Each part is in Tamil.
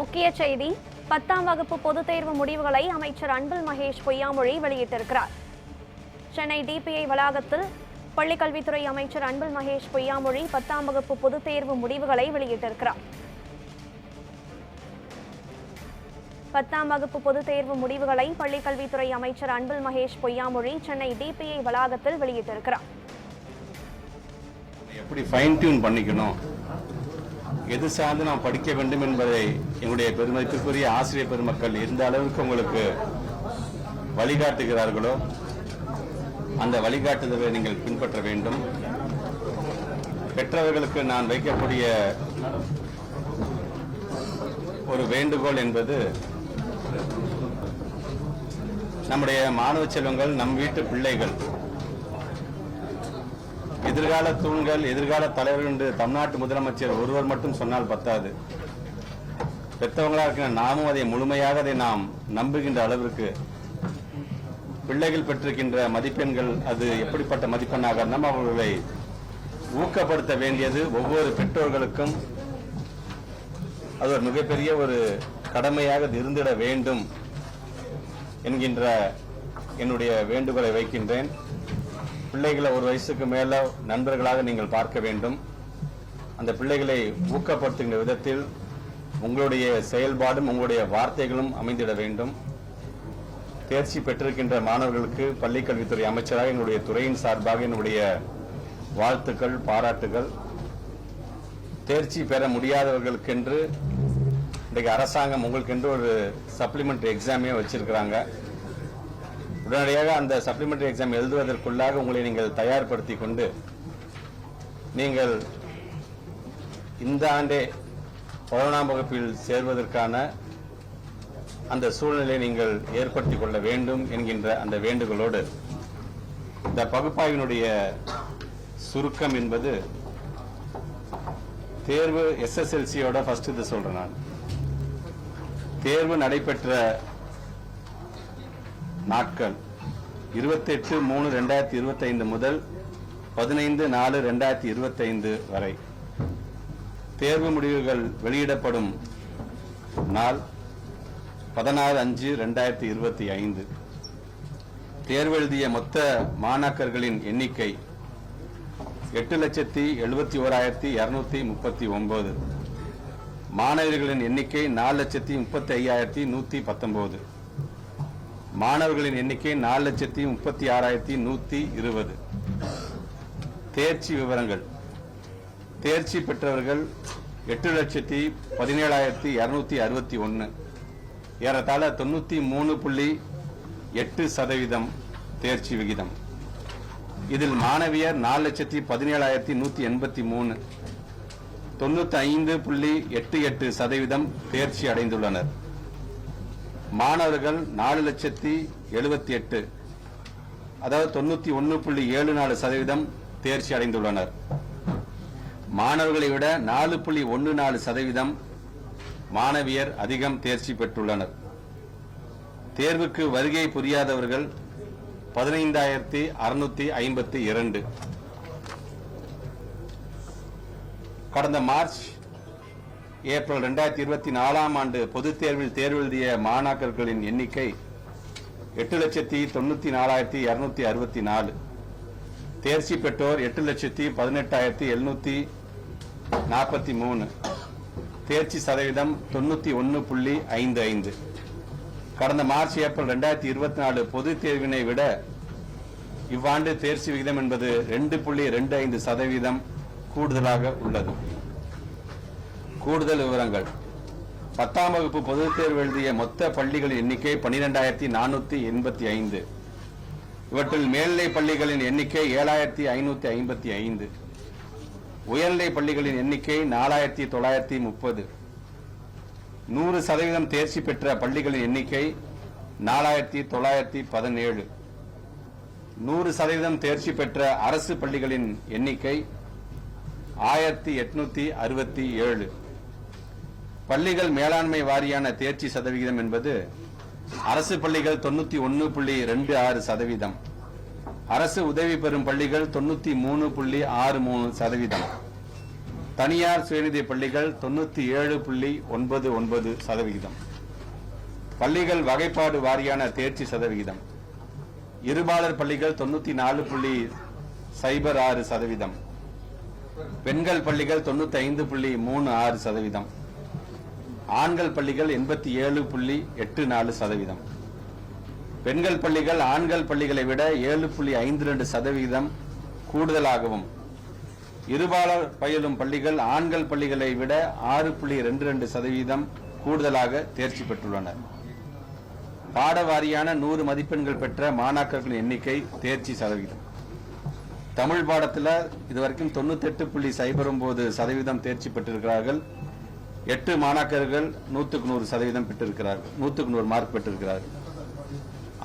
முக்கிய செய்தி. 10ஆம் வகுப்பு பொதுத் தேர்வு முடிவுகளை அமைச்சர் அன்பில் மகேஷ் பொய்யாமொழி வெளியிட்டிருக்கிறார். சென்னை டிபிஐ வளாகத்தில் பள்ளிக்கல்வித்துறை அமைச்சர் அன்பில் மகேஷ் பொய்யாமொழி 10ஆம் வகுப்பு பொதுத் தேர்வு முடிவுகளை வெளியிட்டிருக்கிறார். 10ஆம் வகுப்பு பொதுத் தேர்வு முடிவுகளை பள்ளிக்கல்வித்துறை அமைச்சர் அன்பில் மகேஷ் பொய்யாமொழி சென்னை டிபிஐ வளாகத்தில் வெளியிட்டிருக்கிறார். எப்படி ஃபைன் டியூன் பண்ணிக்கணும், எது சார்ந்து நாம் படிக்க வேண்டும் என்பதை எங்களுடைய பெருமதிப்புக்குரிய ஆசிரியர் பெருமக்கள் எந்த அளவுக்கு உங்களுக்கு வழிகாட்டுகிறார்களோ அந்த வழிகாட்டுதலை நீங்கள் பின்பற்ற வேண்டும். பெற்றவர்களுக்கு நான் வைக்கக்கூடிய ஒரு வேண்டுகோள் என்பது, நம்முடைய மாணவ செல்வங்கள், நம் வீட்டு பிள்ளைகள் எதிர்கால தூண்கள், எதிர்கால தலைவர்கள் என்று தமிழ்நாட்டு முதலமைச்சர் ஒருவர் மட்டும் சொன்னால் பத்தாது. பெற்றவங்களாக இருக்கிற நாமும் அதை முழுமையாக நாம் நம்புகின்ற அளவிற்கு பிள்ளைகள் பெற்றிருக்கின்ற மதிப்பெண்கள் அது எப்படிப்பட்ட மதிப்பெண்ணாக இருந்தாலும் அவர்களை ஊக்கப்படுத்த வேண்டியது ஒவ்வொரு பெற்றோர்களுக்கும் அது ஒரு மிகப்பெரிய ஒரு கடமையாக இருந்திட வேண்டும் என்கின்ற என்னுடைய வேண்டுகோளை வைக்கின்றேன். பிள்ளைகளை ஒரு வயசுக்கு மேல நண்பர்களாக நீங்கள் பார்க்க வேண்டும். அந்த பிள்ளைகளை ஊக்கப்படுத்துகின்ற விதத்தில் உங்களுடைய செயல்பாடும் உங்களுடைய வார்த்தைகளும் அமைந்திட வேண்டும். தேர்ச்சி பெற்றிருக்கின்ற மாணவர்களுக்கு பள்ளிக்கல்வித்துறை அமைச்சராக என்னுடைய துறையின் சார்பாக என்னுடைய வாழ்த்துக்கள், பாராட்டுகள். தேர்ச்சி பெற முடியாதவர்களுக்கென்று இன்றைக்கு அரசாங்கம் உங்களுக்கென்று ஒரு சப்ளிமெண்டரி எக்ஸாமே வச்சிருக்கிறாங்க. உடனடியாக அந்த சப்ளிமெண்டரி எக்ஸாம் எழுதுவதற்குள்ளாக உங்களை நீங்கள் தயார்படுத்திக் கொண்டு நீங்கள் இந்த ஆண்டே 11ஆம் வகுப்பில் சேர்வதற்கான அந்த சூழ்நிலையை நீங்கள் ஏற்படுத்திக் கொள்ள வேண்டும் என்கின்ற அந்த வேண்டுகோளோடு, இந்த பகுப்பாய்வினுடைய சுருக்கம் என்பது தேர்வு SSLCயோட ஃபர்ஸ்ட் இது சொல்றேன் நான். தேர்வு நடைபெற்ற நாட்கள் 28/3/2025 முதல் 15/4/2025 வரை. தேர்வு முடிவுகள் வெளியிடப்படும் நாள் 16/5/2025. தேர்வு எழுதிய மொத்த மாணாக்கர்களின் எண்ணிக்கை 8,71,239. மாணவர்களின் எண்ணிக்கை 4,35,119. மாணவர்களின் எண்ணிக்கை 4,36,120. தேர்ச்சி விவரங்கள்: தேர்ச்சி பெற்றவர்கள் 8,17,261, ஏறத்தாழ 93.8% தேர்ச்சி விகிதம். இதில் மாணவியர் 4,17,183, 95.88% தேர்ச்சி அடைந்துள்ளனர். மாணவர்கள் 4,78,000, அதாவது 91.74% தேர்ச்சி அடைந்துள்ளனர். மாணவர்களை விட 4.14% மாணவியர் அதிகம் தேர்ச்சி பெற்றுள்ளனர். தேர்வுக்கு வருகை புரியாதவர்கள் 15,652. கடந்த மார்ச் ஏப்ரல் 2024ஆம் ஆண்டு பொதுத் தேர்வில் தேர்வு எழுதிய மாணாக்கர்களின் எண்ணிக்கை 8,94,264. தேர்ச்சி பெற்றோர் 8,18,743. தேர்ச்சி சதவீதம் 91.55. கடந்த மார்ச் ஏப்ரல் 2024 பொதுத் தேர்வினை விட இவ்வாண்டு தேர்ச்சி விகிதம் என்பது 2.25% கூடுதலாக உள்ளது. கூடுதல் விவரங்கள்: 10ஆம் வகுப்பு பொதுத் தேர்வு எழுதிய மொத்த பள்ளிகளின் எண்ணிக்கை 12,485. இவற்றில் மேல்நிலை பள்ளிகளின் எண்ணிக்கை 7,555. உயர்நிலை பள்ளிகளின் எண்ணிக்கை 4,930. 100% தேர்ச்சி பெற்ற பள்ளிகளின் எண்ணிக்கை 4,917. 100% தேர்ச்சி பெற்ற அரசு பள்ளிகளின் எண்ணிக்கை 1,867. பள்ளிகள் மேலாண்மை வாரியான தேர்ச்சி சதவிகிதம் என்பது அரசு பள்ளிகள் 91.26%, அரசு உதவி பெறும் பள்ளிகள் 93.63%, தனியார் சுயநிதி பள்ளிகள் 97.99%. பள்ளிகள் வகைப்பாடு வாரியான தேர்ச்சி சதவிகிதம். இருபாலர் பள்ளிகள் 94.06%. பெண்கள் பள்ளிகள் 95.36%. ஆண்கள் பள்ளிகள் 87.84%. பெண்கள் பள்ளிகள் ஆண்கள் பள்ளிகளை விட 7.52% கூடுதலாகவும், இருபாலர் பயிலும் பள்ளிகள் ஆண்கள் பள்ளிகளை விட 6.22% கூடுதலாக தேர்ச்சி பெற்றுள்ளனர். பாடவாரியான 100 மதிப்பெண்கள் பெற்ற மாணாக்கர்களின் எண்ணிக்கை தேர்ச்சி சதவீதம். தமிழ் பாடத்தில் இதுவரைக்கும் 98.09% தேர்ச்சி பெற்றிருக்கிறார்கள். 8 மாணாக்கர்கள் 100% பெற்றிருக்கிறார்கள், 100 மார்க் பெற்றிருக்கிறார்கள்.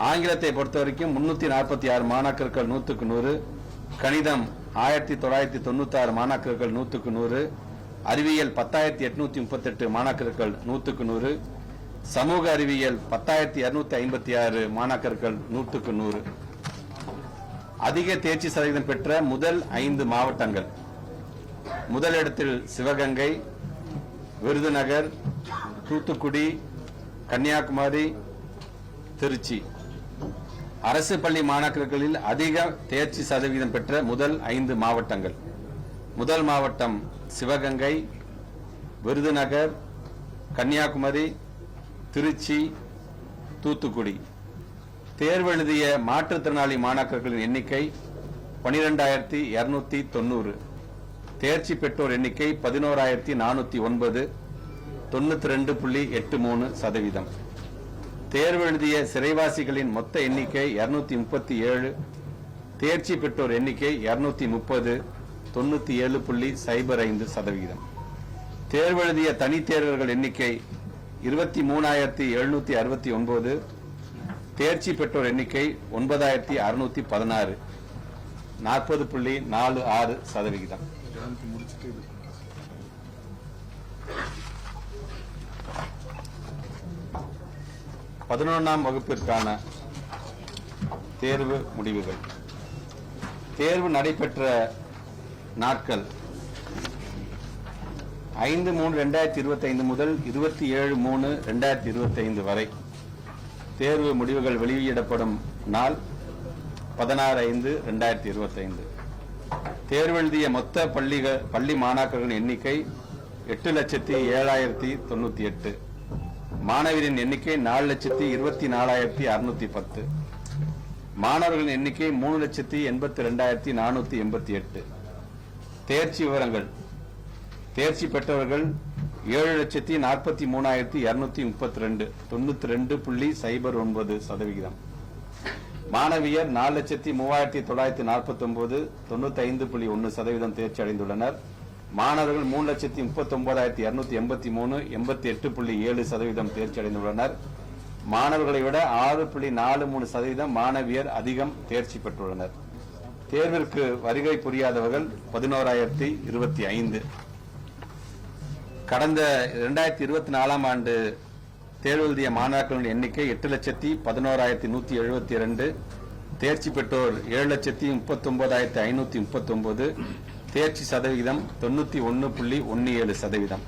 ஆங்கிலத்தை பொறுத்த வரைக்கும் 346 மாணாக்கர்கள் 100%, கணிதம் 1996 மாணாக்கர்கள் 100%, அறிவியல் 10,838 மாணாக்கர்கள் 100%, சமூக அறிவியல் 10,256 மாணாக்கர்கள் 100%. அதிக தேர்ச்சி சதவீதம் பெற்ற முதல் 5 மாவட்டங்கள். முதலிடத்தில் சிவகங்கை, விருதுநகர், தூத்துக்குடி, கன்னியாகுமரி, திருச்சி. அரசு பள்ளி மாணாக்கர்களில் அதிக தேர்ச்சி சதவீதம் பெற்ற முதல் 5 மாவட்டங்கள். முதல் மாவட்டம் சிவகங்கை, விருதுநகர், கன்னியாகுமரி, திருச்சி, தூத்துக்குடி. தேர்வு எழுதிய மாற்றுத்திறனாளி மாணாக்கர்களின் எண்ணிக்கை 12,290. தேர்ச்சி பெற்றோர் எண்ணிக்கை 11,409, 92.83%. தேர்வு எழுதிய சிறைவாசிகளின் மொத்த எண்ணிக்கை 237. தேர்ச்சி பெற்றோர் எண்ணிக்கை 230, 97.05%. தேர்வு எழுதிய தனித் தேர்வர்கள் எண்ணிக்கை 23,769. தேர்ச்சி பெற்றோர் எண்ணிக்கை 9,616, 40.46%. 11ஆம் வகுப்பிற்கான தேர்வு முடிவுகள். தேர்வு நடைபெற்ற நாட்கள் 5/3/2025 முதல் 27/3/2025 வரை. தேர்வு முடிவுகள் வெளியிடப்படும் நாள் 16/5/2025. தேர்வு எழுதிய மொத்த பள்ளி மாணாக்கர்களின் எண்ணிக்கை 8,07,098. மாணவரின் எண்ணிக்கை 4,24,610. மாணவர்களின் எண்ணிக்கை 3,82,488. தேர்ச்சி விவரங்கள். தேர்ச்சி பெற்றவர்கள் 7,43,232, 92.09%. மாணவியர் 4,03,949, 95.1% தேர்ச்சி அடைந்துள்ளனர். மாணவர்கள் 3,39,283, 88.7% தேர்ச்சி அடைந்துள்ளனர். மாணவர்களை விட 6.43% மாணவியர் அதிகம் தேர்ச்சி பெற்றுள்ளனர். தேர்விற்கு வருகை புரியாதவர்கள் 11,025. கடந்த 2024ஆம் ஆண்டு தேர்வு எழுதிய மாணாக்கர்களின் எண்ணிக்கை 8,11,172. தேர்ச்சி பெற்றோர் 7,39,539. தேர்ச்சி சதவிகிதம் 91.17%.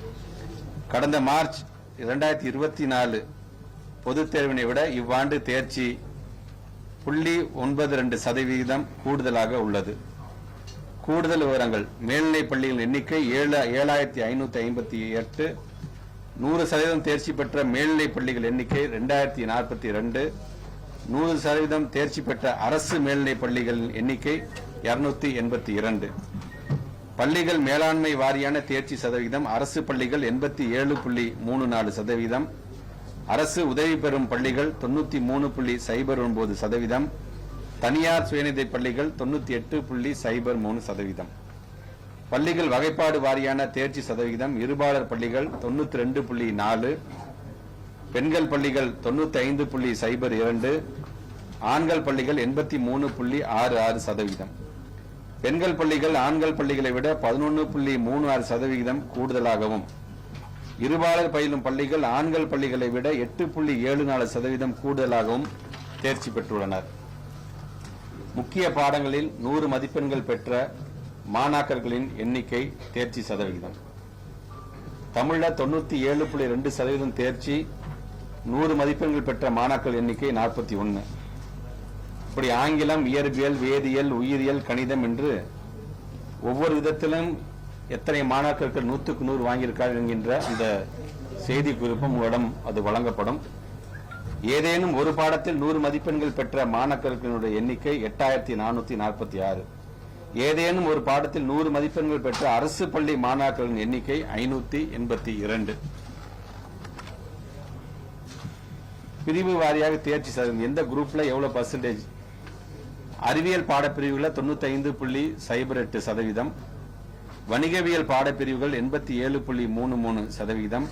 கடந்த மார்ச் 2024 பொதுத் தேர்வினை விட இவ்வாண்டு தேர்ச்சி 0.92% கூடுதலாக உள்ளது. கூடுதல் விவரங்கள். மேல்நிலைப் பள்ளிகளின் எண்ணிக்கை 7,558. 100% தேர்ச்சி பெற்ற மேல்நிலைப் பள்ளிகள் எண்ணிக்கை 2,042. 100% தேர்ச்சி பெற்ற அரசு மேல்நிலைப் பள்ளிகளின் எண்ணிக்கை 282. பள்ளிகள் மேலாண்மை வாரியான தேர்ச்சி சதவிகிதம். அரசு பள்ளிகள் 87.34%. அரசு உதவி பெறும் பள்ளிகள் 93.09%. தனியார் சுயநிதி பள்ளிகள் 98.03%. பள்ளிகள் வகைப்பாடு வாரியான தேர்ச்சி சதவிகிதம். இருபாலர் பள்ளிகள் 92.4, பெண்கள் பள்ளிகள் 95.02, ஆண்கள் பள்ளிகள் 83.66%. பெண்கள் பள்ளிகள் ஆண்கள் பள்ளிகளை விட 11.36% கூடுதலாகவும், இருபாலர் பயிலும் பள்ளிகள் ஆண்கள் பள்ளிகளை விட 8.74% கூடுதலாகவும் தேர்ச்சி பெற்றுள்ளனர். முக்கிய பாடங்களில் 100 மதிப்பெண்கள் பெற்ற மாணாக்கர்களின் எண்ணிக்கை தேர்ச்சி சதவிகிதம். தமிழ்ல 97.2% தேர்ச்சி, 100 மதிப்பெண்கள் பெற்ற மாணாக்கர் எண்ணிக்கை 41. இப்படி ஆங்கிலம், இயற்பியல், வேதியியல், உயிரியல், கணிதம் என்று ஒவ்வொரு விதத்திலும் எத்தனை மாணாக்கர்கள் 100க்கு 100 வாங்கியிருக்கார்கள் என்கின்ற அந்த செய்தி குறிப்பும் உங்களிடம் அது வழங்கப்படும். ஏதேனும் ஒரு பாடத்தில் 100 மதிப்பெண்கள் பெற்ற மாணாக்கர்களுடைய எண்ணிக்கை 8446. ஏதேனும் ஒரு பாடத்தில் 100 மதிப்பெண்கள் பெற்ற அரசு பள்ளி மாணாக்கரின் எண்ணிக்கை 582. பிரிவு வாரியாக தேர்ச்சி சதவீதம், எந்த குரூப்ல எவ்வளவு பர்சன்டேஜ்? அறிவியல் பாடப்பிரிவுகளில் 95.08%, வணிகவியல் பாடப்பிரிவுகள் 87.33%,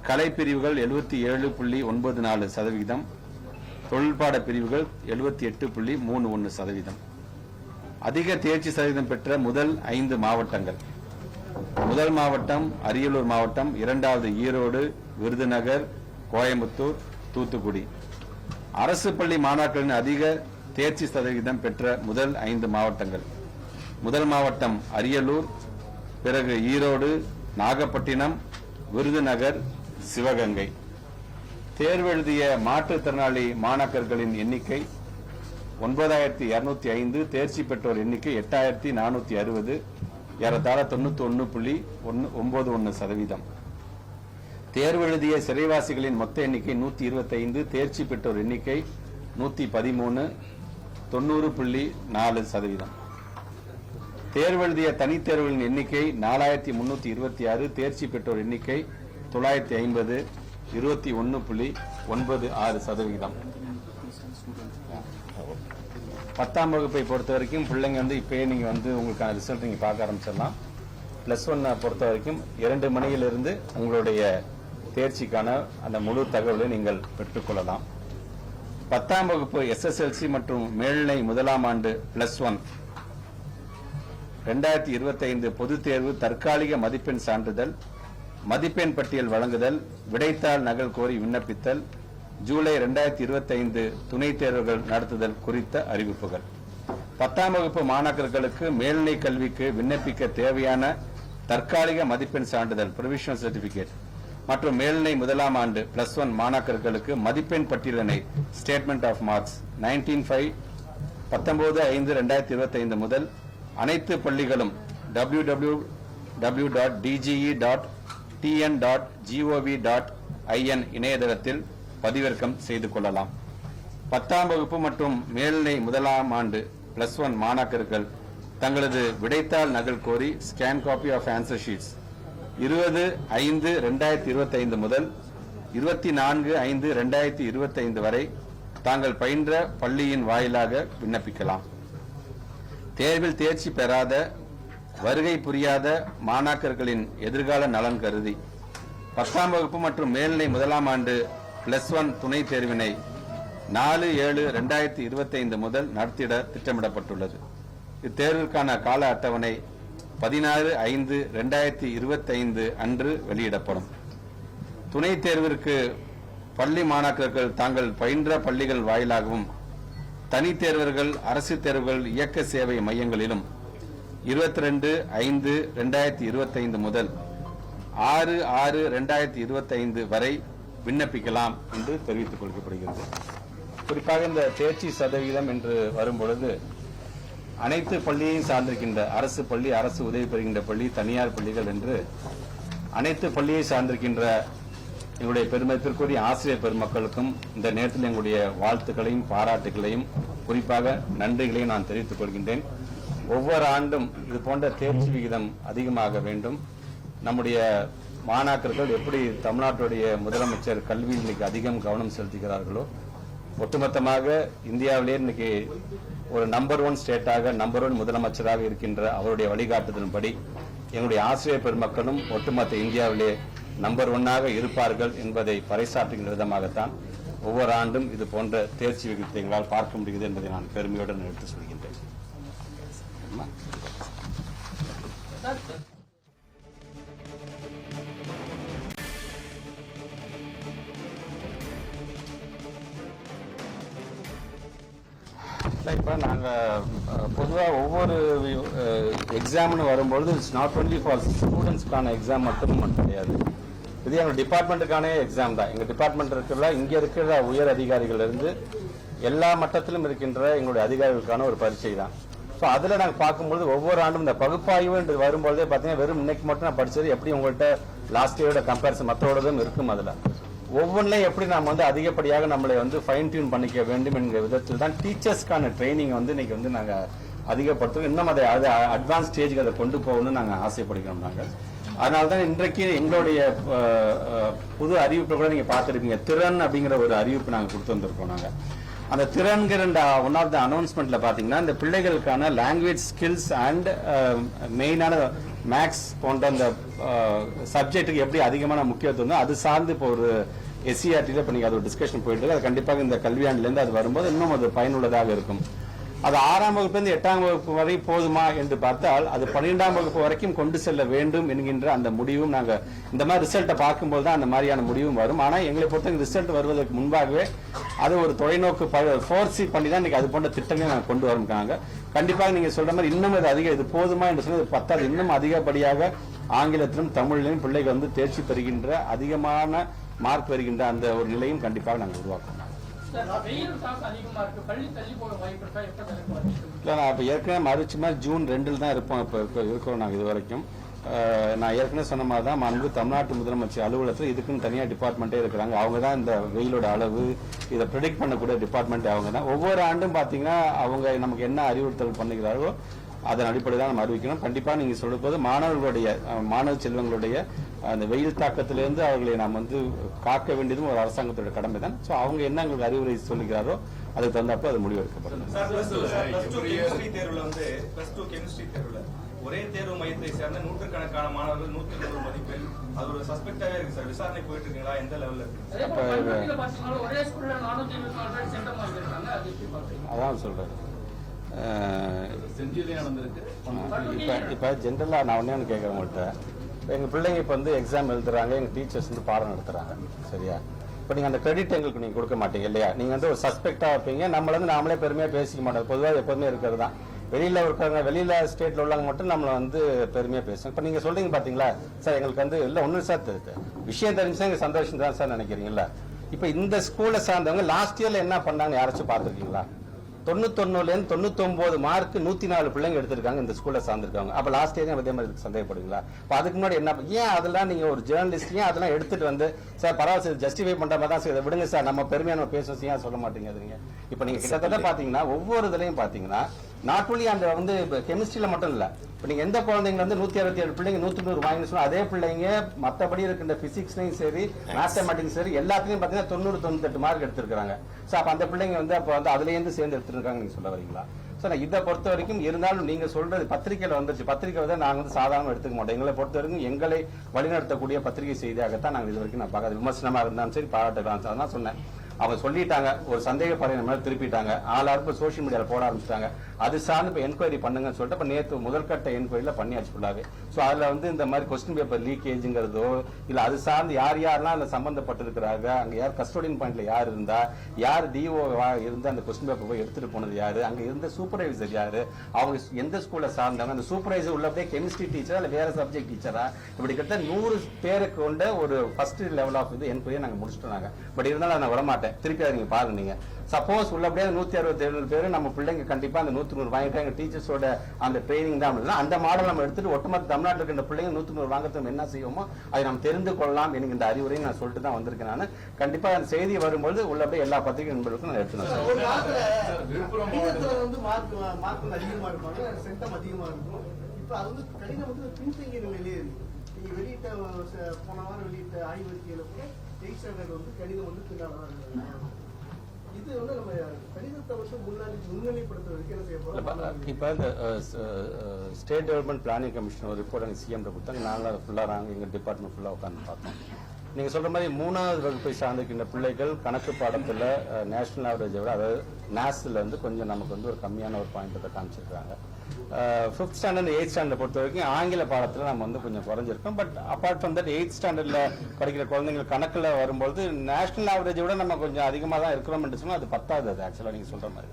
கலைப்பிரிவுகள் 77.94%, தொழில்பாட பிரிவுகள் 78.31%. அதிக தேர்ச்சி சதவீதம் பெற்ற முதல் 5 மாவட்டங்கள். முதல் மாவட்டம் அரியலூர் மாவட்டம், இரண்டாவது ஈரோடு, விருதுநகர், கோயம்புத்தூர், தூத்துக்குடி. அரசு பள்ளி மாணாக்கரின் அதிக தேர்ச்சி சதவீதம் பெற்ற முதல் 5 மாவட்டங்கள். முதல் மாவட்டம் அரியலூர், பிறகு ஈரோடு, நாகப்பட்டினம், விருதுநகர், சிவகங்கை. தேர்வு எழுதிய மாற்றுத்திறனாளி மாணாக்கர்களின் எண்ணிக்கை 9205, தேர்ச்சி பெற்றோர் எண்ணிக்கை 8460, ஏறத்தாழ 91.91%. தேர்வு எழுதிய சிறைவாசிகளின் மொத்த எண்ணிக்கை 125, தேர்ச்சி பெற்றோர் எண்ணிக்கை 113, 90.4%. தேர்வு எழுதிய தனித்தேர்வுகளின் எண்ணிக்கை 4326, தேர்ச்சி பெற்றோர் எண்ணிக்கை 950, 21.96%. 10ஆம் வகுப்பை பொறுத்த வரைக்கும் பிள்ளைங்க இப்பயே நீங்க உங்களுக்கான ரிசல்ட் நீங்க பார்க்க ஆரம்பிச்சிடலாம். +1 பொறுத்த வரைக்கும் 2 மணியிலிருந்து உங்களுடைய தேர்ச்சிக்கான அந்த முழு தகவலை நீங்கள் பெற்றுக்கொள்ளலாம். 10ஆம் வகுப்பு SSLC மற்றும் மேல்நிலை முதலாம் ஆண்டு +1 2025 பொதுத் தேர்வு தற்காலிக மதிப்பெண் சான்றிதழ், மதிப்பெண் பட்டியல் வழங்குதல், விடைத்தாள் நகல் கோரி விண்ணப்பித்தல், ஜூலை 2025 துணைத் தேர்வுகள் நடத்துதல் குறித்த அறிவிப்புகள். 10ஆம் வகுப்பு மாணாக்கர்களுக்கு மேல்நிலை கல்விக்கு விண்ணப்பிக்க தேவையான தற்காலிக மதிப்பெண் சான்றிதழ் ப்ரொவிஷனல் சர்டிபிகேட் மற்றும் மேல்நிலை முதலாம் ஆண்டு +1 மாணாக்கர்களுக்கு மதிப்பெண் பட்டியலினை ஸ்டேட்மெண்ட் ஆஃப் மார்க்ஸ் 19/5/2025 முதல் அனைத்து பள்ளிகளும் www.dge.tn.gov.in இணையதளத்தில் பதிவிறக்கம் செய்து கொள்ளலாம். 10ஆம் வகுப்பு மற்றும் மேல்நிலை முதலாம் ஆண்டு +1 மாணாக்கர்கள் தங்களது விடைத்தாள் நகல் கோரி scan copy of answer sheets 20/5/2025 முதல் 24/5/2025 வரை தாங்கள் பயின்ற பள்ளியின் வாயிலாக விண்ணப்பிக்கலாம். தேர்வில் தேர்ச்சி பெறாத, வருகை புரியாத மாணாக்கர்களின் எதிர்கால நலன் கருதி 10ஆம் வகுப்பு மற்றும் மேல்நிலை முதலாம் ஆண்டு +1 துணைத் தேர்வினை 4/7/2025 முதல் நடத்திட திட்டமிடப்பட்டுள்ளது. இத்தேர்விற்கான கால அட்டவணை 16/5/2025 அன்று வெளியிடப்படும். துணைத் தேர்விற்கு பள்ளி மாணாக்கர்கள் தாங்கள் பயின்ற பள்ளிகள் வாயிலாகவும், தனித் தேர்வர்கள் அரசு தேர்வுகள் இயக்க சேவை மையங்களிலும் 22/5/2025 முதல் 6/6/2025 வரை விண்ணப்பிக்கலாம் என்று தெரிவித்துக் கொள்ளப்படுகிறது. குறிப்பாக இந்த தேர்ச்சி சதவீதம் என்று வரும்பொழுது அனைத்து பள்ளியையும் சார்ந்திருக்கின்ற அரசு பள்ளி, அரசு உதவி பெறுகின்ற பள்ளி, தனியார் பள்ளிகள் என்று அனைத்து பள்ளியை சார்ந்திருக்கின்ற எங்களுடைய பெருமதிப்பிற்குரிய ஆசிரியர் பெருமக்களுக்கும் இந்த நேரத்தில் எங்களுடைய வாழ்த்துக்களையும் பாராட்டுகளையும் குறிப்பாக நன்றிகளையும் நான் தெரிவித்துக் கொள்கின்றேன். ஒவ்வொரு ஆண்டும் இது போன்ற தேர்ச்சி விகிதம் அதிகமாக வேண்டும். நம்முடைய மாணாக்கர்கள் எப்படி தமிழ்நாட்டுடைய முதலமைச்சர் கல்வியில் இன்னைக்கு அதிகம் கவனம் செலுத்துகிறார்களோ, ஒட்டுமொத்தமாக இந்தியாவிலேயே இன்னைக்கு ஒரு நம்பர் 1 ஸ்டேட்டாக, நம்பர் 1 முதலமைச்சராக இருக்கின்ற அவருடைய வழிகாட்டுதலின்படி எங்களுடைய ஆசிரியர் பெருமக்களும் ஒட்டுமொத்த இந்தியாவிலே நம்பர் 1ஆக இருப்பார்கள் என்பதை பறைசாற்றுகின்ற விதமாகத்தான் ஒவ்வொரு ஆண்டும் இது போன்ற தேர்ச்சி விகிதத்தை எங்களால் பார்க்க முடிகிறது என்பதை நான் பெருமையுடன் எடுத்து சொல்கின்றேன். இப்போ நாங்கள் பொதுவாக ஒவ்வொரு எக்ஸாம்னு வரும்பொழுது இட்ஸ் நாட் ஒன்லி ஃபார் ஸ்டூடெண்ட்ஸ்க்கான எக்ஸாம் மட்டும் கிடையாது. இது எங்கள் டிபார்ட்மெண்ட்டுக்கான எக்ஸாம் தான். எங்கள் டிபார்ட்மெண்ட் இருக்கிற இங்கே இருக்கிற உயர் அதிகாரிகளிலிருந்து எல்லா மட்டத்திலும் இருக்கின்ற எங்களுடைய அதிகாரிகளுக்கான ஒரு பரீட்சை தான். ஸோ அதில் நாங்கள் பார்க்கும்போது ஒவ்வொரு ஆண்டும் இந்த பகுப்பாய்வு வரும்பொழுதே பார்த்தீங்கன்னா வெறும் இன்னைக்கு மட்டும் நான் படித்தது எப்படி உங்கள்கிட்ட லாஸ்ட் இயரோட கம்பேரிசன் மற்றோடதும் இருக்கும். அதில் ஒவ்வொன்றையும் எப்படி நம்ம அதிகப்படியாக நம்மளை ஃபைன் டியூன் பண்ணிக்க வேண்டும் என்கிற விதத்தில் தான் டீச்சர்ஸ்க்கான ட்ரைனிங் இன்னைக்கு நாங்கள் அதிகப்படுத்துவோம். இன்னும் அதை அட்வான்ஸ் ஸ்டேஜுக்கு அதை கொண்டு போகணும்னு நாங்கள் ஆசைப்படுகிறோம். நாங்கள் அதனால தான் இன்றைக்கு எங்களுடைய புது அறிவிப்பை கூட நீங்கள் பார்த்துருப்பீங்க. திறன் அப்படிங்கிற ஒரு அறிவிப்பு நாங்கள் கொடுத்து வந்திருக்கோம். நாங்கள் அந்த திறன்கிற ஒன் ஆஃப் த அனௌன்ஸ்மெண்ட்ல பார்த்தீங்கன்னா இந்த பிள்ளைகளுக்கான லாங்குவேஜ் ஸ்கில்ஸ் அண்ட் மெயினான மேக்ஸ் போன்ற அந்த சப்ஜெக்ட்டுக்கு எப்படி அதிகமான முக்கியத்துவம் அது சார்ந்து இப்போ ஒரு எஸ்சிஆர்டியில் இப்போ நீங்கள் அது ஒரு டிஸ்கஷன் போயிட்டு இருக்கு. அது கண்டிப்பாக இந்த கல்வியாண்டிலேருந்து அது வரும்போது இன்னும் அது பயனுள்ளதாக இருக்கும். அது 6ஆம் வகுப்புலேருந்து 8ஆம் வகுப்பு வரை போதுமா என்று பார்த்தால் அது 12ஆம் வகுப்பு வரைக்கும் கொண்டு செல்ல வேண்டும் என்கின்ற அந்த முடிவும் நாங்கள் இந்த மாதிரி ரிசல்ட்டை பார்க்கும்போது தான் அந்த மாதிரியான முடிவும் வரும். ஆனால் எங்களை பொறுத்த ரிசல்ட் வருவதற்கு முன்பாகவே அது ஒரு தொலைநோக்கு ஃபோர்சி பண்ணி தான் இன்னைக்கு அது போன்ற திட்டங்களை நாங்கள் கொண்டு வரோம்காங்க. கண்டிப்பாக நீங்கள் சொல்ற மாதிரி இன்னும் அது இது போதுமா என்று சொன்னது பத்தாது. இன்னும் அதிகப்படியாக ஆங்கிலத்திலும் தமிழிலும் பிள்ளைகள் தேர்ச்சி பெறுகின்ற அதிகமான மார்க் வருகின்ற அந்த ஒரு நிலையும் கண்டிப்பாக நாங்கள் உருவாக்கணும். ஏற்கனவே மறுச்சு மாதிரி ஜூன் 2 தான் இருப்போம். இப்போ இருக்கிறோம் நாங்கள் இது வரைக்கும். நான் ஏற்கனவே சொன்ன மாதிரி தான் மாண்பு தமிழ்நாட்டு முதலமைச்சர் அலுவலகத்தில் இதுக்குன்னு தனியாக டிபார்ட்மெண்ட்டே இருக்கிறாங்க. அவங்க தான் இந்த வெயிலோட அளவு இதை ப்ரெடிக்ட் பண்ணக்கூடிய டிபார்ட்மெண்ட் அவங்க தான். ஒவ்வொரு ஆண்டும் பார்த்தீங்கன்னா அவங்க நமக்கு என்ன அறிவுறுத்தல் பண்ணுகிறார்களோ அதன் அடிப்படையில் தான் நம்ம அறிவிக்கணும். கண்டிப்பாக நீங்கள் சொல்லும்போது மாணவ செல்வங்களுடைய அந்த வெயில் தாக்கத்திலிருந்து அவர்களை நாம் காக்க வேண்டியதும் ஒரு அரசாங்கத்தோட கடமை தான். ஸோ அவங்க என்ன எங்களுக்கு அறிவுரை சொல்லுகிறாரோ அதுக்கு தகுந்தப்போ அது முடிவெடுக்கப்படும். ஒரே தேர்வு மையத்தை சேர்ந்த நூற்றுக்கணக்கான மாணவர்கள் 190 மதிப்பெண் அது ஒரு சஸ்பெக்டாவே இருக்கு சார். விசாரணை போயிட்டு இருக்கீங்களா? எந்த லெவல்ல அதான் சொல்றேன். இப்ப ஜென்ரலா நான் ஒண்ணே கேட்கறேன் உங்கள்கிட்ட. எங்க பிள்ளைங்க இப்ப எக்ஸாம் எழுதுறாங்க, எங்க டீச்சர்ஸ் பாடம் நடத்துறாங்க. சரியா? இப்போ நீங்கள் அந்த கிரெடிட் எங்களுக்கு நீங்கள் கொடுக்க மாட்டீங்க இல்லையா? நீங்கள் ஒரு சஸ்பெக்டாக வைப்பீங்க. நம்மள நாமளே பெருமையாக பேசிக்க மாட்டோம். பொதுவாக எப்போதுமே இருக்கிறது தான். வெளியில் இருக்கிறவங்க வெளியில் ஸ்டேட்டில் உள்ளவங்க மட்டும் நம்மளை பெருமையாக பேசுவோம். இப்போ நீங்கள் சொல்றீங்க பார்த்தீங்களா சார், எங்களுக்கு இல்லை ஒன்றும் சார் விஷயம் தெரிஞ்சுதான் எங்களுக்கு சந்தோஷம் தான் சார் நினைக்கிறீங்களா? இப்போ இந்த ஸ்கூலை சார்ந்தவங்க லாஸ்ட் இயரில் என்ன பண்ணாங்க யாராச்சும் பார்த்துருக்கீங்களா? 99லேருந்து 99 மார்க் 104 பிள்ளைங்க எடுத்திருக்காங்க இந்த ஸ்கூல்ல சார்ந்திருக்காங்க. அப்ப லாஸ்ட் இயர் அதே மாதிரி சந்தேகப்படுவீங்களா? அதுக்கு முன்னாடி என்ன ஏன் அதெல்லாம் நீங்க ஒரு ஜேர்னலிஸ்ட் ஏன் அதெல்லாம் எடுத்துட்டு சார் பரவாயில்ல ஜஸ்டிஃபை பண்ற மாதிரி தான் சார் விடுங்க சார் நம்ம பெருமையா நம்ம பேசுவோம் ஏன் சொல்ல மாட்டேங்க? இப்ப நீங்க கிட்டத்தட்ட பாத்தீங்கன்னா ஒவ்வொரு இதுலயும் பாத்தீங்கன்னா நாட் ஒன்லி அந்த கெமிஸ்ட்ரியில மட்டும் இல்ல. இப்ப நீங்க எந்த குழந்தைங்க 167 பிள்ளைங்க 100 வாங்கி சொன்னா அதே பிள்ளைங்க மத்தபடி இருக்கின்ற பிசிக்ஸ்லயும் சரி மேத்தமெட்டிக்ஸ் சரி எல்லாத்துலயும் பாத்தீங்கன்னா 90-98 மார்க் எடுத்திருக்காங்க. சோ அப்ப அந்த பிள்ளைங்க அப்ப அதுல இருந்து சேர்ந்து எடுத்துருக்காங்க நீங்க சொல்ல வரீங்களா? சோ இதை பொறுத்த வரைக்கும் இருந்தாலும் நீங்க சொல்றது பத்திரிகையில வந்துருச்சு. பத்திரிகை நாங்க சாதாரண எடுத்துக்க மாட்டோம். எங்களை பொறுத்த வரைக்கும் எங்களை வழிநடத்தக்கூடிய பத்திரிகை செய்தியாகத்தான் நாங்க இது வரைக்கும் நான் பார்க்காத விமர்சனமா இருந்தாலும் சரி பாராட்டுக்கலாம். அதான் சொன்னேன். அவங்க சொல்லிட்டாங்க ஒரு சந்தேகப்படைய மேல திருப்பிட்டாங்க. ஆளாருக்கு சோசியல் மீடியால போட ஆரம்பிச்சிட்டாங்க. அது சார்ந்து இப்ப என்கொயரி பண்ணுங்கன்னு சொல்லிட்டு இப்ப நேற்று முதல்கட்ட என்கொயரியில பண்ணியாச்சு ஃபுல்லாவே. சோ அதுல இந்த மாதிரி கொஸ்டின் பேப்பர் லீக்கேஜ்ங்கிறதோ இல்ல அது சார்ந்து யாரெல்லாம் அதுல சம்பந்தப்பட்டிருக்கிறாங்க, அங்க யார் கஸ்டோடியன் பாயிண்ட்ல யார் இருந்தா, யார் டிஓ இருந்து அந்த கொஸ்டின் பேப்பர் போய் எடுத்துட்டு போனது யாரு, அங்க இருந்த சூப்பர்வைசர் யாரு, அவங்க எந்த ஸ்கூல்ல சார்ந்தாங்க, அந்த சூப்பர்வைசர் உள்ளபடியே கெமிஸ்ட்ரி டீச்சரா இல்ல வேற சப்ஜெக்ட் டீச்சரா, இப்படி கிட்ட 100 பேருக்கு கொண்ட ஒரு ஃபர்ஸ்ட் லெவல் ஆஃப் என்கொயரி நாங்க முடிச்சுட்டோம். பட் இருந்தாலும் நான் வரமாட்டேன். திருப்பி அதை நீங்க பாருங்க. நீங்க சப்போஸ் உள்ளபடியே 167 பேரு நம்ம பிள்ளைங்க கண்டிப்பா அந்த 100 வாங்கிட்டாங்க. டீச்சர்ஸோட அந்த ட்ரைனிங் தான் அந்த மாடல் நம்ம எடுத்துட்டு ஒட்டுமொத்த தமிழ்நாட்டில் இருக்கின்ற பிள்ளைங்க 100 வாங்கறதுக்கு என்ன செய்வோமோ அதை நம்ம தெரிந்து கொள்ளலாம் என்கிற இந்த அறிவுரையை நான் சொல்லிட்டு தான் வந்திருக்கேன். நான் கண்டிப்பா அந்த செய்தி வரும்போது உள்ளபடியே எல்லா பத்திரிகை நண்பர்களுக்கும் நான் எடுத்துனேன். வெளியிட்ட போன வாரம் வெளியிட்ட ஆய்வறிக்கையில கூட 8th ஸ்டாண்டர்ட் கணிதம் பின்னால இது நம்ம கணிதத்தை முன்னிலைப்படுத்துறதுக்கு என்ன செய்ய போறோம்? இப்ப இந்த ஸ்டேட் டெவலப்மெண்ட் பிளானிங் கமிஷன் ஒரு ரிப்போர்ட் சிஎம் கொடுத்தாங்க. நாங்களும் அதை ஃபுல்லா எங்க டிபார்ட்மெண்ட் ஃபுல்லா உட்காந்து பார்த்தோம். நீங்க சொல்ற மாதிரி 3வது வகுப்பை சார்ந்திருக்கின்ற பிள்ளைகள் கணக்கு பாடத்துல நேஷனல் ஆவரேஜை விட அதாவது நேஸ்ல கொஞ்சம் நமக்கு ஒரு கம்மியான ஒரு பாயிண்ட் காமிச்சிருக்காங்க. 5th ஸ்டாண்டர்ட் 8th ஸ்டாண்டர்ட் பொறுத்த வரைக்கும் ஆங்கில பாடத்துல நம்ம கொஞ்சம் குறைஞ்சிருக்கோம். But apart from that 8th ஸ்டாண்டர்ட்ல படிக்கிற குழந்தைகள் கணக்குல வரும்போது நேஷனல் ஆவரேஜை விட நம்ம கொஞ்சம் அதிகமாக தான் இருக்கிறோம் சொன்னா அது பத்தாது. அது ஆக்சுவலா நீங்க சொல்ற மாதிரி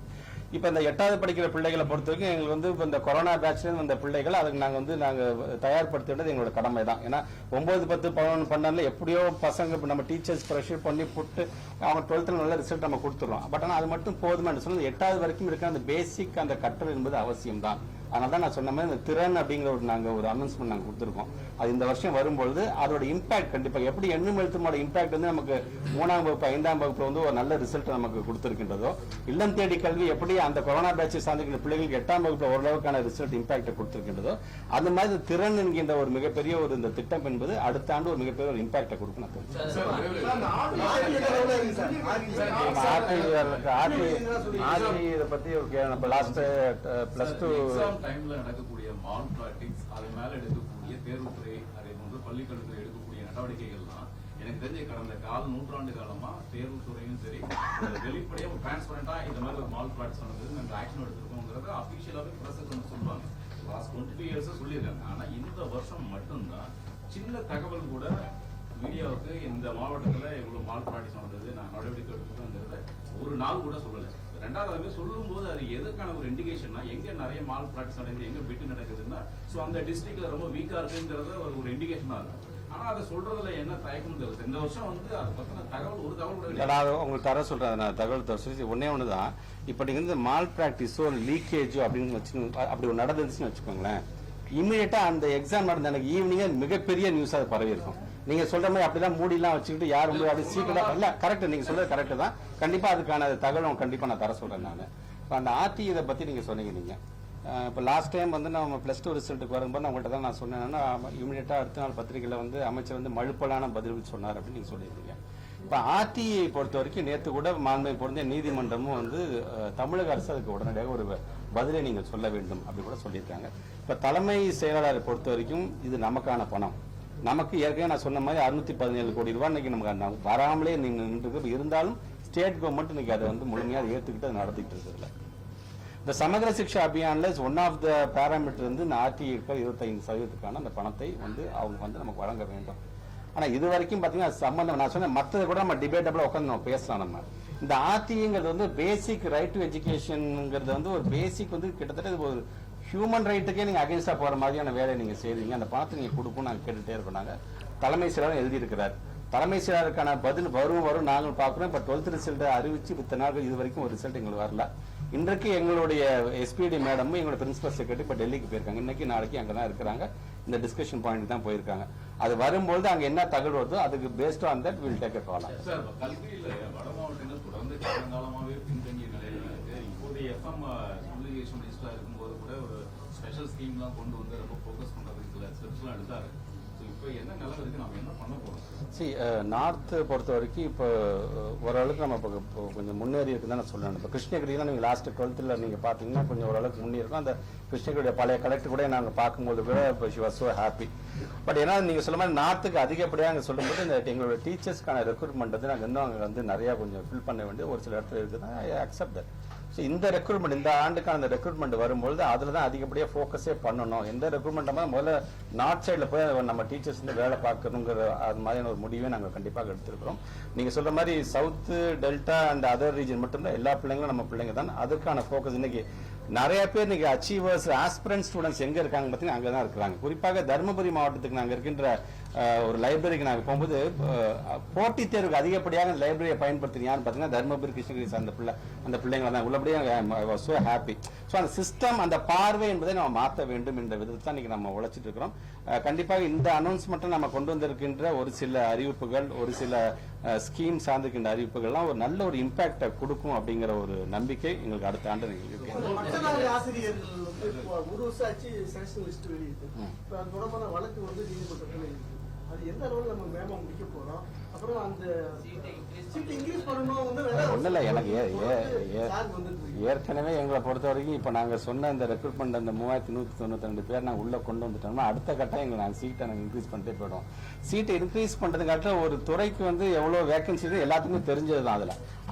இப்போ இந்த 8வது படிக்கிற பிள்ளைகளை பொறுத்த வரைக்கும் எங்களுக்கு வந்து இப்போ இந்த கொரோனா பேட்ச்லேருந்து வந்த பிள்ளைகள் அதுக்கு நாங்கள் தயார்படுத்த வேண்டியது எங்களோட கடமை தான். ஏன்னா 9, 10, 11, 12 எப்படியோ பசங்க நம்ம டீச்சர்ஸ் ப்ரெஷர் பண்ணி போட்டு அவங்க 12th நல்ல ரிசல்ட் நம்ம கொடுத்துருவோம். பட் ஆனால் அது மட்டும் போதுமான சொன்னால் 8வது வரைக்கும் இருக்கிற அந்த பேசிக் அந்த கற்றல் என்பது அவசியம் தான். அதனால தான் நான் சொன்ன மாதிரி இந்த திறன் அப்படிங்கிற ஒரு அனௌன்ஸ்மெண்ட் நாங்கள் கொடுத்துருக்கோம். அது இந்த வருஷம் வரும்பொழுது அதோட இம்பாக்ட் கண்டிப்பாக எப்படி எண்ணும் எழுத்துமோட இம்பாக்ட் வந்து நமக்கு 3ஆம் வகுப்பு 5ஆம் வகுப்புல வந்து ஒரு நல்ல ரிசல்ட் நமக்கு கொடுத்துருக்கின்றதோ, இல்லம் தேடி கல்வி எப்படி அந்த கொரோனா பேட்சை சார்ந்திருக்கிற பிள்ளைகளுக்கு 8ஆம் வகுப்புல ஓரளவுக்கான ரிசல்ட் இம்பாக்டை கொடுத்துருக்கின்றதோ, அந்த மாதிரி திறன் என்கின்ற ஒரு மிகப்பெரிய ஒரு இந்த திட்டம் என்பது அடுத்த ஆண்டு ஒரு மிகப்பெரிய ஒரு இம்பாக்டை கொடுக்கும். இதை பத்தி லாஸ்ட் +2 நடக்கக்கூடிய மால் பிராக்டிக்ஸ், அது மேல எடுக்கக்கூடிய தேர்வுத்துறை, அதே போன்று பள்ளிக்கல்வித்துறை எடுக்கக்கூடிய நடவடிக்கைகள்லாம் எனக்கு தெரிஞ்ச கடந்த நூற்றாண்டு காலமா தேர்வுத்துறையும் சரி வெளிப்படையா டிரான்ஸ்பரண்டா இந்த மாதிரி ஒரு மால் பிராக்டிஸ் நடந்தது நாங்கள் ஆக்ஷன் எடுத்திருக்கோங்கிறத அபிஷியலாவே பிரஸ் சொல்லுவாங்க. லாஸ்ட் 22 இயர்ஸ் சொல்லியிருக்காங்க. ஆனா இந்த வருஷம் மட்டும்தான் சின்ன தகவல் கூட மீடியாவுக்கு இந்த மாவட்டத்துல இவ்வளவு மால் பிராக்டிஸ் நடந்தது, நான் நடவடிக்கை எடுத்துக்கோங்கிறத ஒரு நாள் கூட சொல்லலை. ரெண்டாவது சொல்லும் போது அது எதற்கான ஒரு இண்டிகேஷன்னா, எங்க நிறைய மால் பிராக்டிஸ் நடக்குது, எங்க பெட்டு நடக்குதுன்னா சோ அந்த டிஸ்ட்ரிக்ட்ல ரொம்ப வீக்கா இருக்குங்கிறத ஒரு இண்டிகேஷனா இருக்கும். ஆனா அதை சொல்றதுல என்ன தயக்கம் தெரியுது. இந்த வருஷம் வந்து அதை பத்தின தகவல் ஒரு தகவல் கூட உங்களுக்கு தர சொல்றேன். நான் தகவல் ஒன்னே ஒண்ணுதான். இப்ப நீங்க வந்து மால் பிராக்டிஸோ லீக்கேஜோ அப்படின்னு வச்சு அப்படி ஒரு நடந்துச்சுன்னு வச்சுக்கோங்களேன், இமீடியட்டா அந்த எக்ஸாம் நடந்த எனக்கு ஈவினிங்கே மிகப்பெரிய நியூஸ் அது பரவி இருக்கும். நீங்க சொல்ற மாதிரி அப்படிதான் மூடிலாம் வச்சுக்கிட்டு யாரும் அப்படி சீக்கிரமா இல்ல. கரெக்ட், நீங்க சொல்றது கரெக்ட் தான். கண்டிப்பா அதுக்கான தகவல் கண்டிப்பா நான் தர சொல்றேன். நான் இப்போ அந்த ஆர்டி இதை பத்தி நீங்க சொன்னீங்க. நீங்க இப்போ லாஸ்ட் டைம் வந்து நம்ம +2 ரிசல்ட்டுக்கு வரும்போது உங்கள்கிட்ட தான் நான் சொன்னேன்னா, இமீடியட்டா அடுத்த நாள் பத்திரிகையில வந்து அமைச்சர் வந்து மழுப்பலான பதில் சொன்னார் அப்படின்னு நீங்க சொல்லியிருக்கீங்க. இப்போ ஆர்டிஐ பொறுத்த வரைக்கும் நேற்று கூட மாண்பை பொருந்திய நீதிமன்றமும் வந்து தமிழக அரசு அதுக்கு உடனடியாக ஒரு பதிலை நீங்கள் சொல்ல வேண்டும் அப்படி கூட சொல்லியிருக்காங்க. இப்போ தலைமை செயலாளரை பொறுத்த வரைக்கும் இது நமக்கான பணம். நமக்கு ஏற்கனவே நான் சொன்ன மாதிரி 617 கோடி ரூபாய் இன்னைக்கு நமக்கு வராமலே நீங்க நின்று இருந்தாலும் ஸ்டேட் கவர்மெண்ட் இன்னைக்கு அதை வந்து முழுமையாக ஏற்றுக்கிட்டு அதை நடத்திட்டு இருக்கிறதுல இந்த சமகர சிக்ஷா அபியான்ல ஒன் ஆஃப் த பேராமீட்டர் வந்து இந்த ஆர்டிஐ 25% அந்த பணத்தை வந்து அவங்க வந்து நமக்கு வழங்க வேண்டும். ஆனா இது வரைக்கும் பாத்தீங்கன்னா சம்பந்தம் நான் சொன்ன மற்றதை கூட நம்ம டிபேட்டபிளா உட்காந்து நம்ம பேசலாம். நம்ம இந்த ஆர்டிஐங்கிறது வந்து பேசிக் ரைட் டு எஜுகேஷன்ங்கிறது வந்து ஒரு பேசிக் வந்து கிட்டத்தட்ட ஒரு ஹியூமன் ரைட்டுக்கே நீங்க அகேன்ஸ்டா போற மாதிரியான வேலையை நீங்க செய்றீங்க. அந்த பணத்தை நீங்க கொடுக்கும் நாங்க கேட்டுட்டே இருக்கோம். நாங்க தலைமை செயலாளர் எழுதியிருக்கிறார். தலைமை செயலாளருக்கான பதில் வரும் நாங்கள் பார்க்கிறோம். இப்ப 12th ரிசல்ட் அறிவிச்சு இத்தனை நாட்கள் இது வரைக்கும் ஒரு ரிசல்ட் எங்களுக்கு வரல. இன்றைக்கு எங்களுடைய எஸ்பிடி மேடமும் எங்களோட பிரின்சிபல் செக்ரட்டரி இப்ப டெல்லிக்கு போயிருக்காங்க. இன்னைக்கு நாளைக்கு அங்கதான் இருக்கிறாங்க. இந்த டிஸ்கஷன் பாயிண்ட் தான் போயிருக்காங்க. அது வரும்போது அங்க என்ன தகவல் வருதோ அதுக்கு based on that will take a call. கல்வியில வட மாவட்டங்கள் தொடர்ந்து காலங்காலமாவே பின்தங்கிய நிலையில இருக்கு. இப்போதைய FM கம்யூனிகேஷன் மினிஸ்டரா இருக்கும்போது கூட ஒரு ஸ்பெஷல் ஸ்கீம்லாம் கொண்டு வந்து ரொம்ப ஃபோக்கஸ் பண்றதுக்கு சில ஸ்டெப்ஸ்லாம் எடுத்தாரு. இப்போ என்ன நிலை இருக்கு, நம்ம என்ன பண்ண போறோம்? நார்த் பொறுத்த வரைக்கும் இப்போ ஓரளவுக்கு நம்ம இப்போ கொஞ்சம் முன்னேறி இருக்குன்னு தான் சொல்லணும். இப்போ கிருஷ்ணகிரி தான் நீங்கள் லாஸ்ட் 12th நீங்க பாத்தீங்கன்னா கொஞ்சம் ஓரளவுக்கு முன்னேறி இருக்கும். அந்த கிருஷ்ணகிரியுடைய பழைய கலெக்டர் கூட நாங்க பார்க்கும்போது கூட இப்போ she was so happy. But ஏன்னா நீங்க சொல்ல மாதிரி நார்த்துக்கு அதிகப்படியாக அங்கே சொல்லும்போது இந்த எங்களோட டீச்சர்ஸ்க்கான ரெக்ரூட்மெண்ட் வந்து நாங்கள் இன்னும் அங்கே வந்து நிறைய கொஞ்சம் ஃபில் பண்ண வேண்டிய ஒரு சில இடத்துல இருக்குது. I accept that. ஸோ இந்த ரெக்ரூட்மெண்ட் இந்த ஆண்டுக்கான அந்த ரெக்ரூட்மெண்ட் வரும்பொழுது அதில் தான் அதிகப்படியாக ஃபோக்கஸே பண்ணணும். எந்த ரெக்ரூட்மெண்ட்டாக முதல்ல நார்த் சைடில் போய் நம்ம டீச்சர்ஸ் வந்து வேலை பார்க்கணுங்கிற அது மாதிரியான ஒரு முடிவை நாங்கள் கண்டிப்பாக எடுத்திருக்கிறோம். நீங்கள் சொல்ற மாதிரி south delta and other region மட்டும்தான் எல்லா பிள்ளைங்களும் நம்ம பிள்ளைங்க தான். அதுக்கான ஃபோக்கஸ் இன்னைக்கு நிறைய பேர் இன்னைக்கு அச்சீவர்ஸ் ஆஸ்பிரண்ட் ஸ்டூடெண்ட்ஸ் எங்க இருக்காங்க பார்த்தீங்கன்னா அங்கே தான் இருக்கிறாங்க. குறிப்பாக தருமபுரி மாவட்டத்துக்கு நாங்கள் இருக்கின்ற ஒரு லைப்ரரிக்கு நாங்கள் போகும்போது போட்டித் தேர்வுக்கு அதிகப்படியாக லைப்ரரியை பயன்படுத்துறீங்கன்னு பார்த்தீங்கன்னா தருமபுரி கிருஷ்ணகிரி அந்த பிள்ளைங்க தான் உள்ளபடியாக சோ ஹாப்பி. ஸோ அந்த சிஸ்டம் அந்த பார்வை என்பதை நம்ம மாற்ற வேண்டும் என்ற விதத்தை தான் இன்னைக்கு நம்ம உழைச்சிட்டு இருக்கிறோம். கண்டிப்பாக இந்த அனௌன்ஸ்மெண்ட்டை நம்ம கொண்டு வந்திருக்கின்ற ஒரு சில அறிவிப்புகள் ஒரு சில ஸ்கீம் சார்ந்திருக்கின்ற அறிவிப்புகள்லாம் ஒரு நல்ல ஒரு இம்பாக்டை கொடுக்கும் அப்படிங்கிற ஒரு நம்பிக்கை எங்களுக்கு அடுத்த ஆண்டு ஆசிரியர்கள் வந்து ஒரு வருஷம் ஆச்சு சேஷனல் லிஸ்ட் வெளியிட்டு இப்போ அது தொடர்பான வழக்கு வந்து நீதிமன்றத்தில் இருக்கு. அது எந்த அளவில் நம்ம மேமா முடிக்க போறோம், அப்புறம் அந்த சீட் இன்க்ரீஸ் பண்ணணும் வந்து ஒன்றும் இல்லை. எனக்கு ஏற்கனவே எங்களை பொறுத்த வரைக்கும் இப்போ நாங்கள் சொன்ன இந்த ரெக்ரூட்மெண்ட் அந்த 3192 பேர் நாங்கள் உள்ள கொண்டு வந்துட்டோம்னா அடுத்த கட்டம் எங்களை நாங்கள் சீட்டை நாங்கள் இன்க்ரீஸ் பண்ணிட்டே போயிடுவோம். சீட்டை இன்க்ரீஸ் பண்ணுறதுக்காக ஒரு துறைக்கு வந்து எவ்வளோ வேகன்சி எல்லாத்துக்குமே தெரிஞ்சது தான்.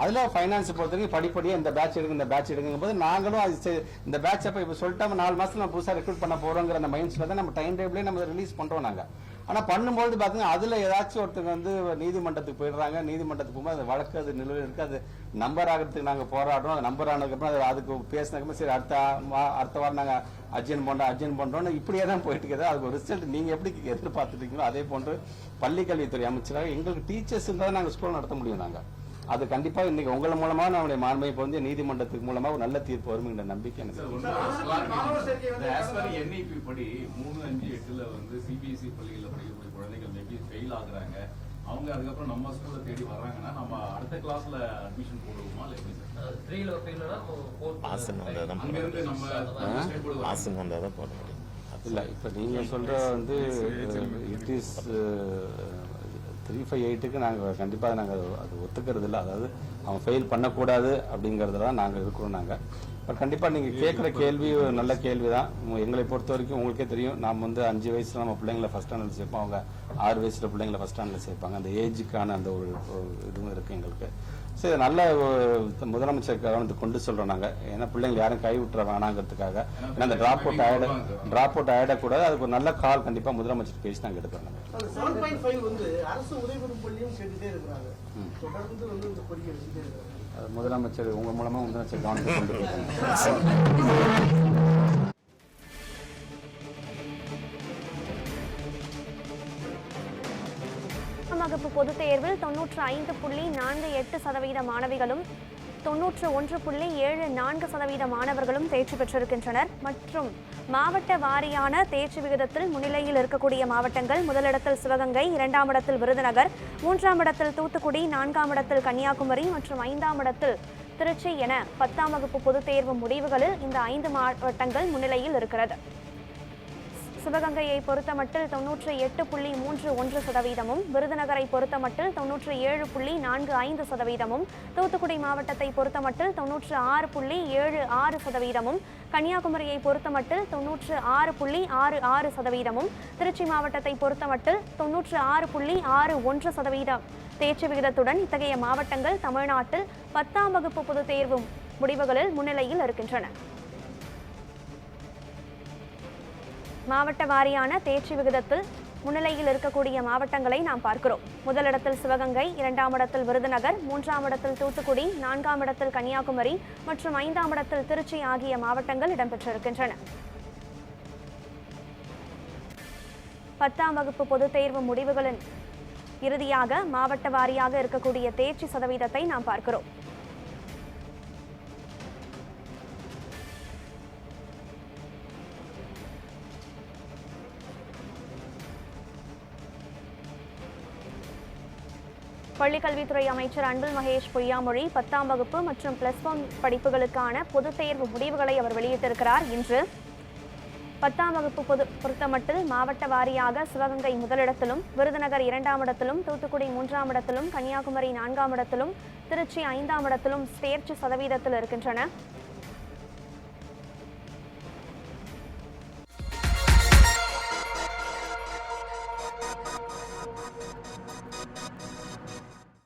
அதில் ஃபைனான்ஸ் பொறுத்த வரைக்கும் படிப்படியாக இந்த பேட்ச் எடுங்க இந்த பேட்ச் எடுங்கும் போது நாங்களும் அது இந்த பேட்ச் அப்போ இப்போ சொல்லிட்டு 4 மாதத்துல நம்ம புதுசாக ரெக்ரூட் பண்ண போகிறோங்கிற அந்த மைண்ட் செட்டில் தான் நம்ம டைம் டேபிளே நம்ம ரிலீஸ் பண்ணுறோம். நாங்கள் ஆனால் பண்ணும்போது பார்த்தீங்கன்னா அதில் ஏதாச்சும் ஒருத்தங்க வந்து நீதிமன்றத்துக்கு போயிடுறாங்க. நீதிமன்றத்துக்கு போகும்போது அந்த வழக்கு அது நிலுவையில் இருக்குது. அது நம்பர் ஆகிறதுக்கு நாங்கள் போராடுறோம். அது நம்பர் ஆனதுக்கப்புறம் அதுக்கு பேசினதுக்கப்புறம் சரி அடுத்த வாரம் நாங்கள் அர்ஜென்ட் பண்ணுறோம்னு இப்படியே தான் போயிட்டு இருக்குது. அதுக்கு ஒரு ரிசல்ட் நீங்கள் எப்படி எதிர்பார்த்துட்டீங்களோ அதே போன்று பள்ளிக்கல்வித்துறை அமைச்சராக எங்களுக்கு டீச்சர்ஸ் இருந்தால் நாங்கள் ஸ்கூல் நடத்த முடியும். நாங்கள் அது கண்டிப்பாக இன்னைக்கு உங்கள் மூலமாக நம்முடைய மாண்பை வந்து நீதிமன்றத்துக்கு மூலமாக ஒரு நல்ல தீர்ப்பு வரும்ங்கிற நம்பிக்கை எனக்கு. NEP படி 3, 5, 8 வந்து CBSE பள்ளிகளில் படிக்கக்கூடிய குழந்தைகள் மேபி ஃபெயில் ஆகுறாங்க. அவங்க அதுக்கப்புறம் நம்ம ஸ்கூல்ல தேடி வர்றாங்கன்னா நம்ம அடுத்த கிளாஸ்ல அட்மிஷன் போடுவோமா இல்லை எப்படி சார்? 3ல ஃபெயில்னா 4 ஆசன் வந்தால் தான் அங்கிருந்து நம்ம ஆசன் வந்தால் தான் போட முடியும். இல்லை இப்போ நீங்கள் சொல்கிற வந்து இட் இஸ் 358க்கு நாங்கள் கண்டிப்பாக நாங்கள் அது ஒத்துக்கிறது இல்லை. அதாவது அவங்க ஃபெயில் பண்ணக்கூடாது அப்படிங்கிறதுல தான் நாங்கள் இருக்கிறோம். நாங்கள் பட் கண்டிப்பாக நீங்கள் கேட்குற கேள்வி ஒரு நல்ல கேள்வி தான். எங்களை பொறுத்த வரைக்கும் உங்களுக்கே தெரியும், நாம் வந்து 5 வயசில் நம்ம பிள்ளைங்களை ஃபஸ்ட் ஸ்டாண்டர்ட் சேர்ப்போம். அவங்க 6 வயசில் பிள்ளைங்களை ஃபஸ்ட் ஸ்டாண்டர்ட் சேர்ப்பாங்க. அந்த ஏஜுக்கான அந்த ஒரு இதுவும் இருக்குது எங்களுக்கு. ஸோ இதை நல்ல முதலமைச்சர் கவனத்துக்கு கொண்டு சொல்கிறோம் நாங்கள். ஏன்னா பிள்ளைங்க யாரும் கை விட்டுற வேணாங்கிறதுக்காக. ஏன்னா அந்த ட்ராப் அவுட் ஆகிடக்கூடாது. அதுக்கு ஒரு நல்ல கால் கண்டிப்பாக முதலமைச்சர் பேசி நாங்கள் எடுக்கிறோம். 7.5 வந்து அரசு உதவிபெறும் பள்ளியும் கேட்டுட்டே இருக்கிறாங்க. தொடர்ந்து வந்து இந்த கோரிக்கை வச்சுட்டே இருக்காங்க. முதலமைச்சர் உங்கள் மூலமாக முதலமைச்சர் கவனத்துக்கு கொண்டு போயிருக்காங்க. 10ஆம் வகுப்பு பொதுத் தேர்வில் 95.48% மாணவிகளும் 91.74% மாணவர்களும் தேர்ச்சி பெற்றிருக்கின்றனர். மற்றும் மாவட்ட வாரியான தேர்ச்சி விகிதத்தில் முன்னிலையில் இருக்கக்கூடிய மாவட்டங்கள்: முதலிடத்தில் சிவகங்கை, 2ஆம் இடத்தில் விருதுநகர், 3ஆம் இடத்தில் தூத்துக்குடி, 4ஆம் இடத்தில் கன்னியாகுமரி மற்றும் 5ஆம் இடத்தில் திருச்சி என 10ஆம் வகுப்பு பொதுத் தேர்வு முடிவுகளில் இந்த 5 மாவட்டங்கள் முன்னிலையில் இருக்கிறது. சிவகங்கையை பொறுத்தமட்டில் 98.31%, விருதுநகரை பொறுத்தமட்டில் 97.45%, தூத்துக்குடி மாவட்டத்தை பொறுத்தமட்டில் 96.76%, கன்னியாகுமரியை பொறுத்தமட்டில் 96.66%, திருச்சி மாவட்டத்தை பொறுத்தமட்டில் 96.61% தேர்ச்சி விகிதத்துடன் இத்தகைய மாவட்டங்கள் தமிழ்நாட்டில் 10ஆம் வகுப்பு பொதுத் தேர்வு முடிவுகளில் முன்னிலையில் இருக்கின்றன. மாவட்ட வாரியான தேர்ச்சி விகிதத்தில் முன்னிலையில் இருக்கக்கூடிய மாவட்டங்களை நாம் பார்க்கிறோம். முதலிடத்தில் சிவகங்கை, 2ஆம் இடத்தில் விருதுநகர், 3ஆம் இடத்தில் தூத்துக்குடி, 4ஆம் இடத்தில் கன்னியாகுமரி மற்றும் 5ஆம் இடத்தில் திருச்சி ஆகிய மாவட்டங்கள் இடம்பெற்றிருக்கின்றன. 10ஆம் வகுப்பு பொதுத் தேர்வு முடிவுகளின் இறுதியாக மாவட்ட வாரியாக இருக்கக்கூடிய தேர்ச்சி சதவீதத்தை நாம் பார்க்கிறோம். பள்ளிக்கல்வித்துறை அமைச்சர் அன்பில் மகேஷ் பொய்யாமொழி 10ஆம் வகுப்பு மற்றும் +1 படிப்புகளுக்கான பொதுத் தேர்வு முடிவுகளை அவர் வெளியிட்டிருக்கிறார். இன்று 10ஆம் வகுப்பு பொறுத்தமட்டில் மாவட்ட வாரியாக சிவகங்கை முதலிடத்திலும், விருதுநகர் 2ஆம் இடத்திலும், தூத்துக்குடி 3ஆம் இடத்திலும், கன்னியாகுமரி 4ஆம் இடத்திலும், திருச்சி 5ஆம் இடத்திலும் தேர்ச்சி சதவீதத்தில் இருக்கின்றன.